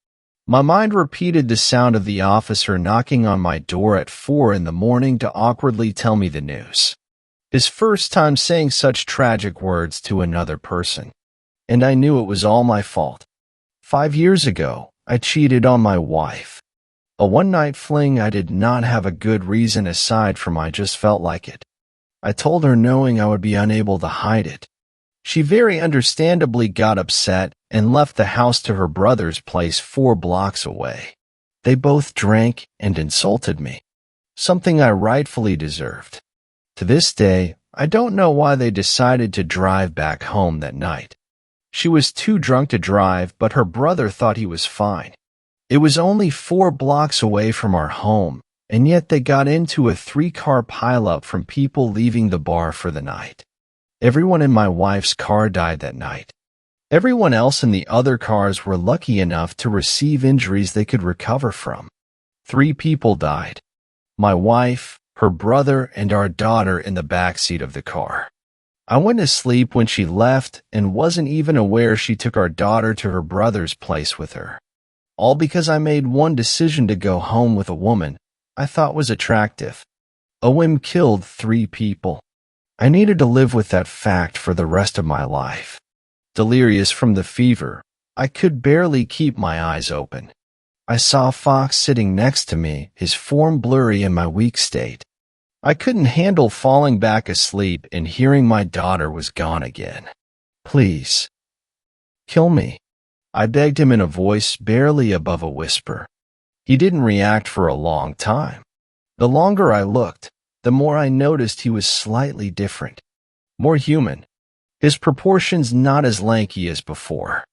Speaker 1: My mind repeated the sound of the officer knocking on my door at 4 in the morning to awkwardly tell me the news. His first time saying such tragic words to another person. And I knew it was all my fault. 5 years ago, I cheated on my wife. A one-night fling. I did not have a good reason aside from I just felt like it. I told her knowing I would be unable to hide it. She very understandably got upset and left the house to her brother's place 4 blocks away. They both drank and insulted me, something I rightfully deserved. To this day, I don't know why they decided to drive back home that night. She was too drunk to drive, but her brother thought he was fine. It was only 4 blocks away from our home, and yet they got into a 3-car pileup from people leaving the bar for the night. Everyone in my wife's car died that night. Everyone else in the other cars were lucky enough to receive injuries they could recover from. 3 people died. My wife, her brother, and our daughter in the back seat of the car. I went to sleep when she left and wasn't even aware she took our daughter to her brother's place with her. All because I made one decision to go home with a woman I thought was attractive. A whim killed 3 people. I needed to live with that fact for the rest of my life. Delirious from the fever, I could barely keep my eyes open. I saw Fox sitting next to me, his form blurry in my weak state. I couldn't handle falling back asleep and hearing my daughter was gone again. Please, kill me, I begged him in a voice barely above a whisper. He didn't react for a long time. The longer I looked, the more I noticed he was slightly different, more human, his proportions not as lanky as before.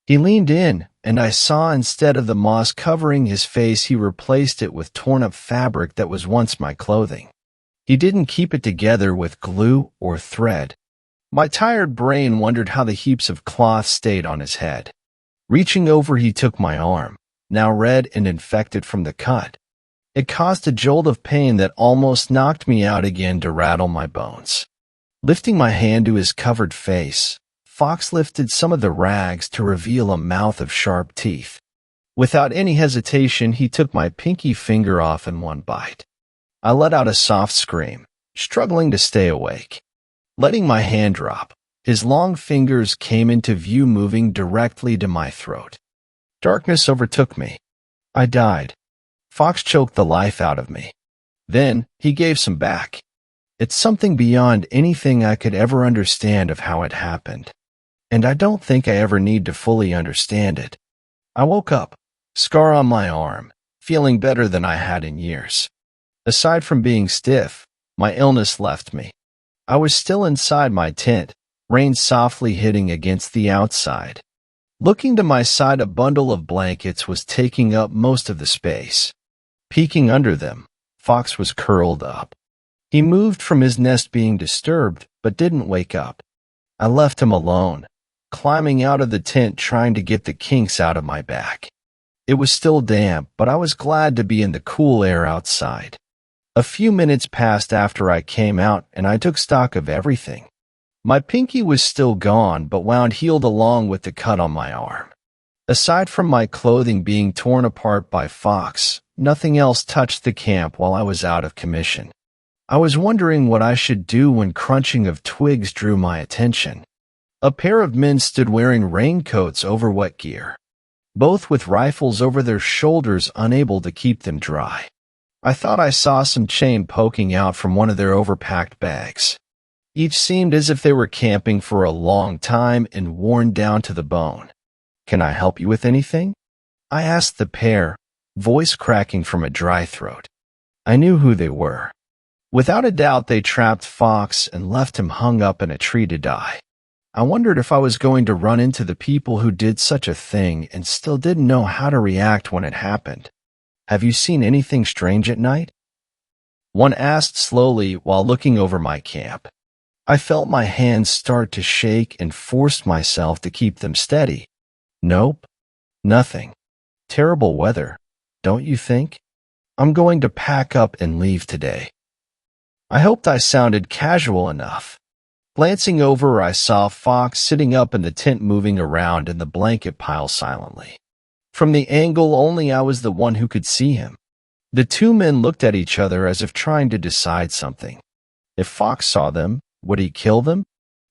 Speaker 1: He leaned in, and I saw instead of the moss covering his face, he replaced it with torn-up fabric that was once my clothing. He didn't keep it together with glue or thread. My tired brain wondered how the heaps of cloth stayed on his head. Reaching over, he took my arm, now red and infected from the cut. It caused a jolt of pain that almost knocked me out again to rattle my bones. Lifting my hand to his covered face, Fox lifted some of the rags to reveal a mouth of sharp teeth. Without any hesitation, he took my pinky finger off in one bite. I let out a soft scream, struggling to stay awake. Letting my hand drop, his long fingers came into view, moving directly to my throat. Darkness overtook me. I died. Fox choked the life out of me. Then, he gave some back. It's something beyond anything I could ever understand of how it happened. And I don't think I ever need to fully understand it. I woke up, scar on my arm, feeling better than I had in years. Aside from being stiff, my illness left me. I was still inside my tent, rain softly hitting against the outside. Looking to my side, a bundle of blankets was taking up most of the space. Peeking under them, Fox was curled up. He moved from his nest being disturbed, but didn't wake up. I left him alone, climbing out of the tent trying to get the kinks out of my back. It was still damp, but I was glad to be in the cool air outside. A few minutes passed after I came out, and I took stock of everything. My pinky was still gone, but wound healed along with the cut on my arm. Aside from my clothing being torn apart by Fox, nothing else touched the camp while I was out of commission. I was wondering what I should do when crunching of twigs drew my attention. A pair of men stood wearing raincoats over wet gear, both with rifles over their shoulders, unable to keep them dry. I thought I saw some chain poking out from one of their overpacked bags. Each seemed as if they were camping for a long time and worn down to the bone. "Can I help you with anything?" I asked the pair, voice cracking from a dry throat. I knew who they were. Without a doubt, they trapped Fox and left him hung up in a tree to die. I wondered if I was going to run into the people who did such a thing and still didn't know how to react when it happened. "Have you seen anything strange at night?" One asked slowly while looking over my camp. I felt my hands start to shake and forced myself to keep them steady. "Nope. Nothing. Terrible weather, don't you think? I'm going to pack up and leave today." I hoped I sounded casual enough. Glancing over, I saw Fox sitting up in the tent, moving around in the blanket pile silently. From the angle only I was the one who could see him. The 2 men looked at each other as if trying to decide something. If Fox saw them, would he kill them?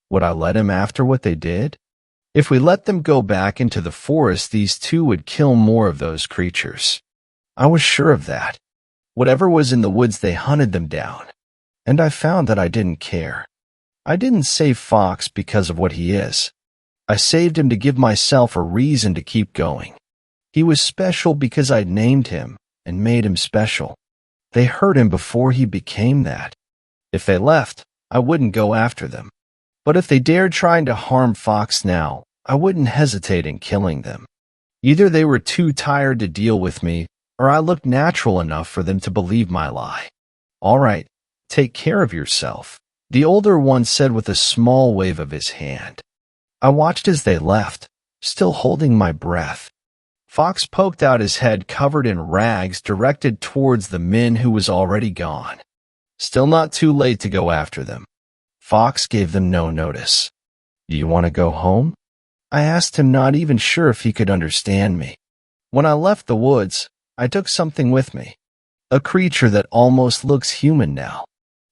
Speaker 1: Would I let him after what they did? If we let them go back into the forest, these 2 would kill more of those creatures. I was sure of that. Whatever was in the woods, they hunted them down. And I found that I didn't care. I didn't save Fox because of what he is. I saved him to give myself a reason to keep going. He was special because I'd named him and made him special. They hurt him before he became that. If they left, I wouldn't go after them. But if they dared trying to harm Fox now, I wouldn't hesitate in killing them. Either they were too tired to deal with me, or I looked natural enough for them to believe my lie. All right, take care of yourself, the older one said with a small wave of his hand. I watched as they left, still holding my breath. Fox poked out his head covered in rags directed towards the men who was already gone. Still not too late to go after them. Fox gave them no notice. Do you want to go home? I asked him, not even sure if he could understand me. When I left the woods, I took something with me. A creature that almost looks human now.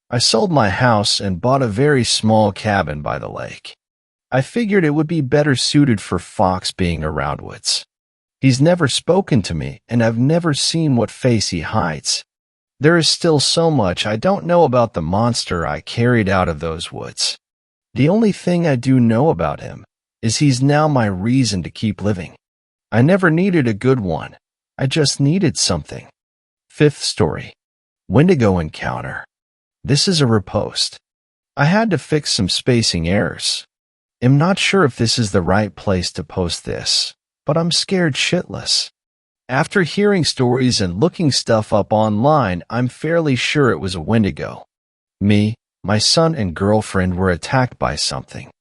Speaker 1: I sold my house and bought a very small cabin by the lake. I figured it would be better suited for Fox being around woods. He's never spoken to me, and I've never seen what face he hides. There is still so much I don't know about the monster I carried out of those woods. The only thing I do know about him is he's now my reason to keep living. I never needed a good one. I just needed something. Fifth story. Wendigo encounter. This is a repost. I had to fix some spacing errors. I'm not sure if this is the right place to post this, but I'm scared shitless. After hearing stories and looking stuff up online, I'm fairly sure it was a Wendigo. Me, my son and girlfriend were attacked by something.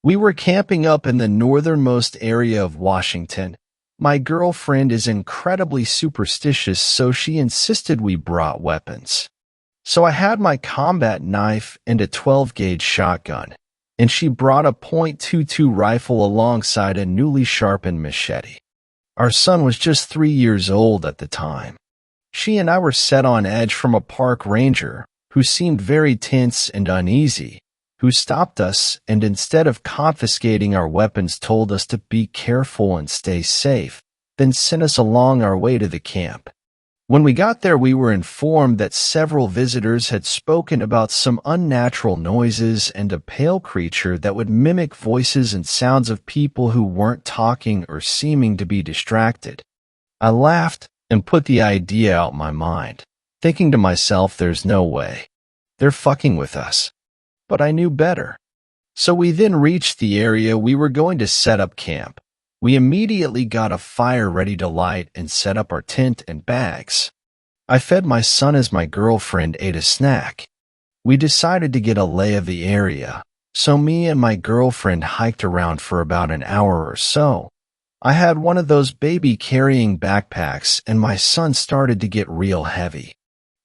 Speaker 1: We were camping up in the northernmost area of Washington. My girlfriend is incredibly superstitious, so she insisted we brought weapons. So I had my combat knife and a 12-gauge shotgun, and she brought a .22 rifle alongside a newly sharpened machete. Our son was just 3 years old at the time. She and I were set on edge from a park ranger who seemed very tense and uneasy, who stopped us and instead of confiscating our weapons told us to be careful and stay safe, then sent us along our way to the camp. When we got there, we were informed that several visitors had spoken about some unnatural noises and a pale creature that would mimic voices and sounds of people who weren't talking or seeming to be distracted. I laughed and put the idea out my mind, thinking to myself, there's no way. They're fucking with us. But I knew better. So we then reached the area we were going to set up camp. We immediately got a fire ready to light and set up our tent and bags. I fed my son as my girlfriend ate a snack. We decided to get a lay of the area, so me and my girlfriend hiked around for about an hour or so. I had one of those baby carrying backpacks and my son started to get real heavy.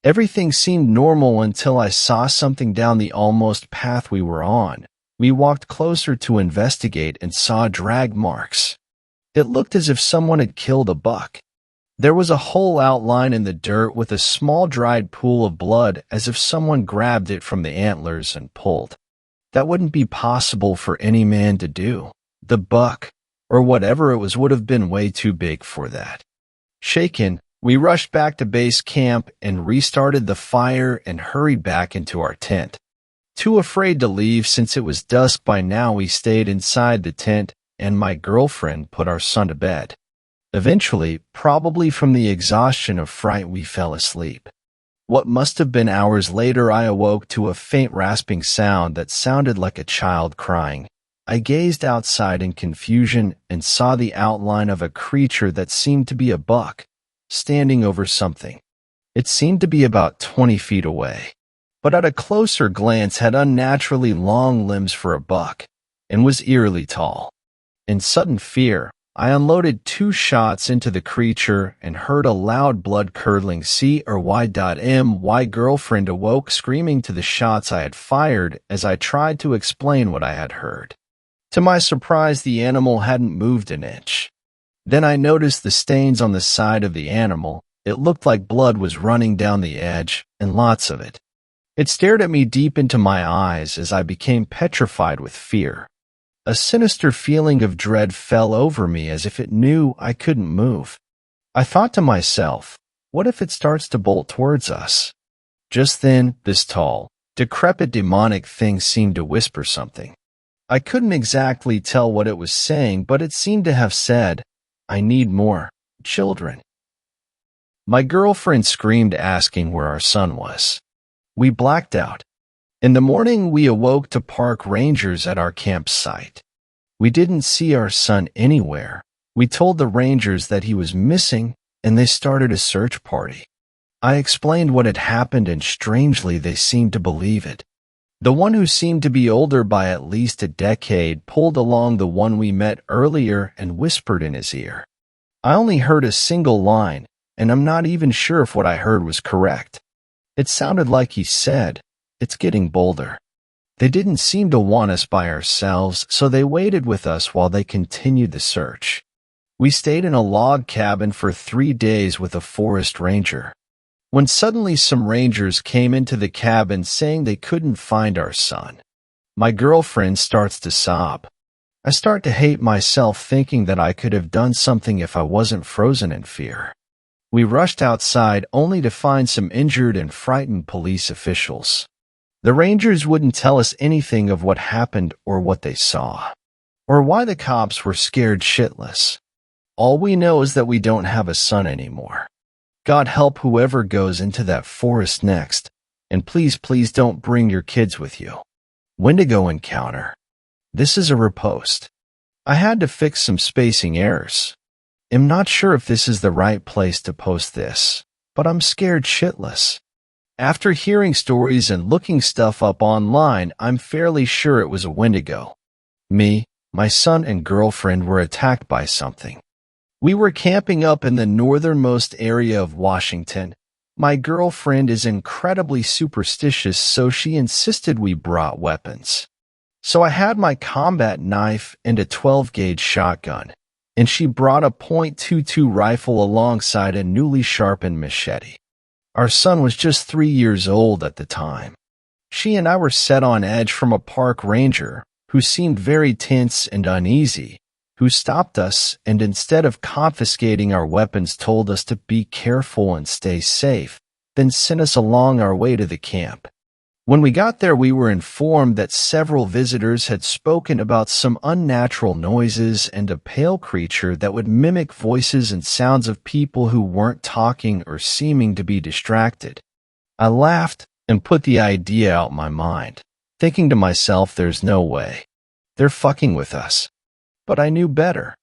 Speaker 1: Everything seemed normal until I saw something down the almost path we were on. We walked closer to investigate and saw drag marks. It looked as if someone had killed a buck. There was a hole outline in the dirt with a small dried pool of blood as if someone grabbed it from the antlers and pulled. That wouldn't be possible for any man to do. The buck, or whatever it was, would have been way too big for that. Shaken, we rushed back to base camp and restarted the fire and hurried back into our tent. Too afraid to leave since it was dusk by now, we stayed inside the tent and my girlfriend put our son to bed. Eventually, probably from the exhaustion of fright, we fell asleep. What must have been hours later, I awoke to a faint rasping sound that sounded like a child crying. I gazed outside in confusion and saw the outline of a creature that seemed to be a buck, standing over something. It seemed to be about 20 feet away, but at a closer glance had unnaturally long limbs for a buck and was eerily tall. In sudden fear, I unloaded 2 shots into the creature and heard a loud blood-curdling C or Y.M. My girlfriend awoke screaming to the shots I had fired as I tried to explain what I had heard. To my surprise, the animal hadn't moved an inch. Then I noticed the stains on the side of the animal. It looked like blood was running down the edge, and lots of it. It stared at me deep into my eyes as I became petrified with fear. A sinister feeling of dread fell over me as if it knew I couldn't move. I thought to myself, what if it starts to bolt towards us? Just then, this tall, decrepit demonic thing seemed to whisper something. I couldn't exactly tell what it was saying, but it seemed to have said, "I need more children." My girlfriend screamed, asking where our son was. We blacked out. In the morning, we awoke to park rangers at our campsite. We didn't see our son anywhere. We told the rangers that he was missing, and they started a search party. I explained what had happened, and strangely they seemed to believe it. The one who seemed to be older by at least a decade pulled along the one we met earlier and whispered in his ear. I only heard a single line, and I'm not even sure if what I heard was correct. It sounded like he said, "It's getting bolder." They didn't seem to want us by ourselves, so they waited with us while they continued the search. We stayed in a log cabin for 3 days with a forest ranger. When suddenly some rangers came into the cabin saying they couldn't find our son. My girlfriend starts to sob. I start to hate myself, thinking that I could have done something if I wasn't frozen in fear. We rushed outside only to find some injured and frightened police officials. The rangers wouldn't tell us anything of what happened or what they saw, or why the cops were scared shitless. All we know is that we don't have a son anymore. God help whoever goes into that forest next, and please, please don't bring your kids with you. Wendigo encounter. This is a repost. I had to fix some spacing errors. I'm not sure if this is the right place to post this, but I'm scared shitless. After hearing stories and looking stuff up online, I'm fairly sure it was a Wendigo. Me, my son, and girlfriend were attacked by something. We were camping up in the northernmost area of Washington. My girlfriend is incredibly superstitious, so she insisted we brought weapons. So I had my combat knife and a 12-gauge shotgun, and she brought a .22 rifle alongside a newly sharpened machete. Our son was just 3 years old at the time. She and I were set on edge from a park ranger who seemed very tense and uneasy, who stopped us and instead of confiscating our weapons told us to be careful and stay safe, then sent us along our way to the camp. When we got there, we were informed that several visitors had spoken about some unnatural noises and a pale creature that would mimic voices and sounds of people who weren't talking or seeming to be distracted. I laughed and put the idea out my mind, thinking to myself, there's no way. They're fucking with us. But I knew better.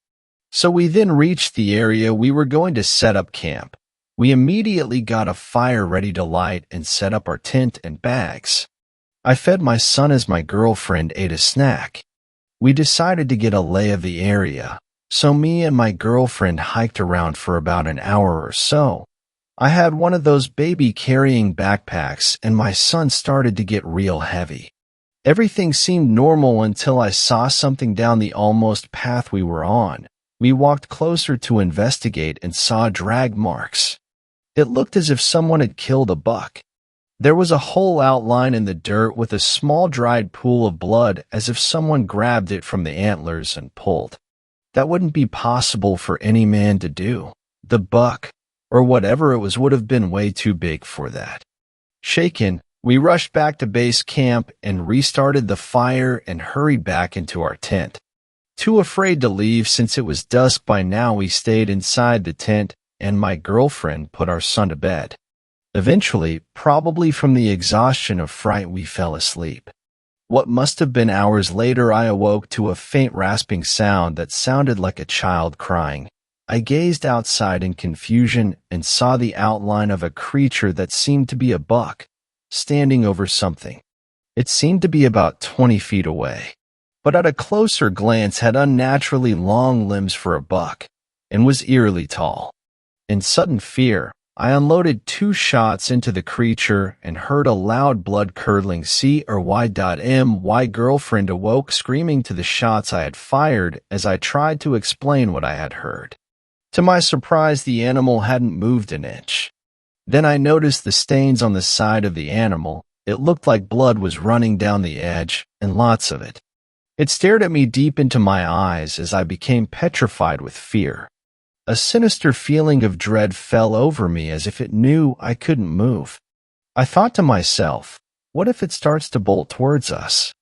Speaker 1: So we then reached the area we were going to set up camp. We immediately got a fire ready to light and set up our tent and bags. I fed my son as my girlfriend ate a snack. We decided to get a lay of the area, so me and my girlfriend hiked around for about an hour or so. I had one of those baby-carrying backpacks, and my son started to get real heavy. Everything seemed normal until I saw something down the almost path we were on. We walked closer to investigate and saw drag marks. It looked as if someone had killed a buck. There was a hole outlined in the dirt with a small dried pool of blood, as if someone grabbed it from the antlers and pulled. That wouldn't be possible for any man to do. The buck, or whatever it was, would have been way too big for that. Shaken, we rushed back to base camp and restarted the fire and hurried back into our tent. Too afraid to leave since it was dusk by now, we stayed inside the tent, and my girlfriend put our son to bed. Eventually, probably from the exhaustion of fright, we fell asleep. What must have been hours later, I awoke to a faint rasping sound that sounded like a child crying. I gazed outside in confusion and saw the outline of a creature that seemed to be a buck, standing over something. It seemed to be about 20 feet away, but at a closer glance had unnaturally long limbs for a buck, and was eerily tall. In sudden fear, I unloaded 2 shots into the creature and heard a loud blood-curdling C-R-Y-M. My girlfriend awoke screaming to the shots I had fired as I tried to explain what I had heard. To my surprise, the animal hadn't moved an inch. Then I noticed the stains on the side of the animal. It looked like blood was running down the edge, and lots of it. It stared at me deep into my eyes as I became petrified with fear. A sinister feeling of dread fell over me as if it knew I couldn't move. I thought to myself, what if it starts to bolt towards us?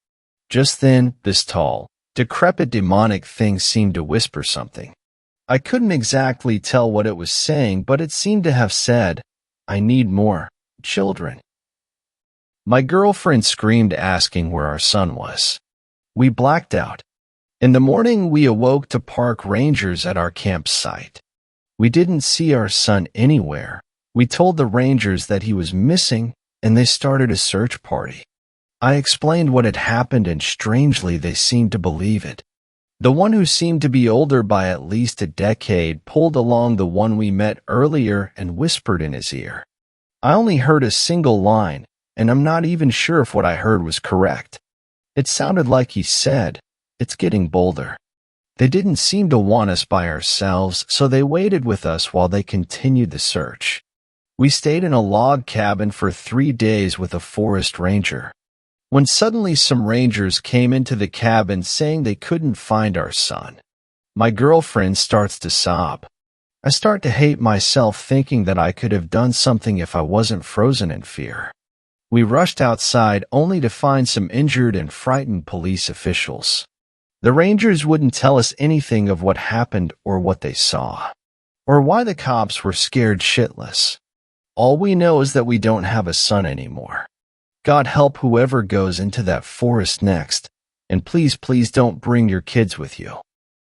Speaker 1: Just then, this tall, decrepit demonic thing seemed to whisper something. I couldn't exactly tell what it was saying, but it seemed to have said, "I need more children." My girlfriend screamed, asking where our son was. We blacked out. In the morning, we awoke to park rangers at our campsite. We didn't see our son anywhere. We told the rangers that he was missing, and they started a search party. I explained what had happened, and strangely, they seemed to believe it. The one who seemed to be older by at least a decade pulled along the one we met earlier and whispered in his ear. I only heard a single line, and I'm not even sure if what I heard was correct. It sounded like he said, "It's getting bolder." They didn't seem to want us by ourselves, so they waited with us while they continued the search. We stayed in a log cabin for 3 days with a forest ranger. When suddenly some rangers came into the cabin saying they couldn't find our son. My girlfriend starts to sob. I start to hate myself, thinking that I could have done something if I wasn't frozen in fear. We rushed outside only to find some injured and frightened police officials. The rangers wouldn't tell us anything of what happened or what they saw, or why the cops were scared shitless. All we know is that we don't have a son anymore. God help whoever goes into that forest next, and please, please don't bring your kids with you.